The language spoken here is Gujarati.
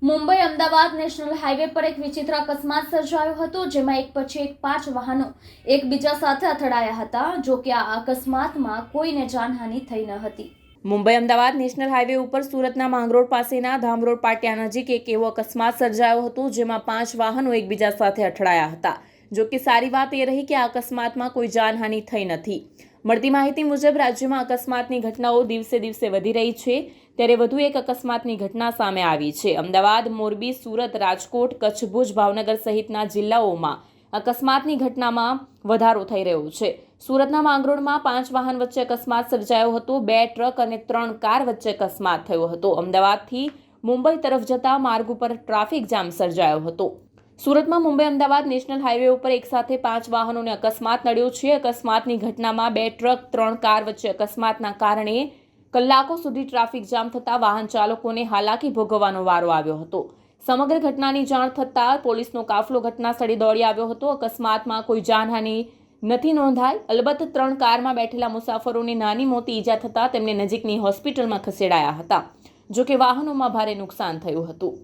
મુંબઈ અમદાવાદ નેશનલ હાઈવે પર એક વિચિત્ર અકસ્માત સર્જાયો હતો, જેમાં એક પછી એક 5 વાહનો એકબીજા સાથે અથડાયા હતા. જો કે આ અકસ્માતમાં કોઈને જાનહાનિ થઈ ન હતી. મુંબઈ અમદાવાદ નેશનલ હાઈવે ઉપર સુરતના માંગરોળ પાસેના ધામરોડ પાટિયા નજીક એક એવો અકસ્માત સર્જાયો હતો, જેમાં 5 વાહનો એકબીજા સાથે અથડાયા હતા. જો કે સારી વાત એ રહી કે આ અકસ્માતમાં કોઈ જાનહાનિ થઈ નથી. મળતી માહિતી મુજબ રાજ્યમાં અકસ્માતની ઘટનાઓ દિવસે દિવસે વધી રહી છે, ત્યારે વધુ એક અકસ્માતની ઘટના સામે આવી છે. અમદાવાદ, મોરબી, સુરત, રાજકોટ, કચ્છ, ભુજ, ભાવનગર સહિતના જિલ્લાઓમાં અકસ્માતની ઘટનામાં વધારો થઈ રહ્યો છે. સુરતના માંગરોળમાં 5 વાહન વચ્ચે અકસ્માત સર્જાયો હતો. 2 ટ્રક અને 3 કાર વચ્ચે અકસ્માત થયો હતો. અમદાવાદથી મુંબઈ તરફ જતા માર્ગ ઉપર ટ્રાફિક જામ સર્જાયો હતો. સુરતમાં મુંબઈ અમદાવાદ નેશનલ હાઈવે ઉપર એકસાથે 5 વાહનોને અકસ્માત નડ્યો છે. અકસ્માતની ઘટનામાં 2 ટ્રક, 3 કાર વચ્ચે અકસ્માતના કારણે કલાકો સુધી ટ્રાફિક જામ થતા વાહન ચાલકોને હાલાકી ભોગવવાનો વારો આવ્યો હતો. સમગ્ર ઘટનાની જાણ થતાં પોલીસનો કાફલો ઘટના સ્થળે દોડી આવ્યો હતો. અકસ્માતમાં કોઈ જાનહાનિ નથી નોંધાઈ. અલબત્ત 3 કારમાં બેઠેલા મુસાફરોને નાની મોટી ઈજા થતાં તેમને નજીકની હોસ્પિટલમાં ખસેડાયા હતા. જો કે વાહનોમાં ભારે નુકસાન થયું હતું.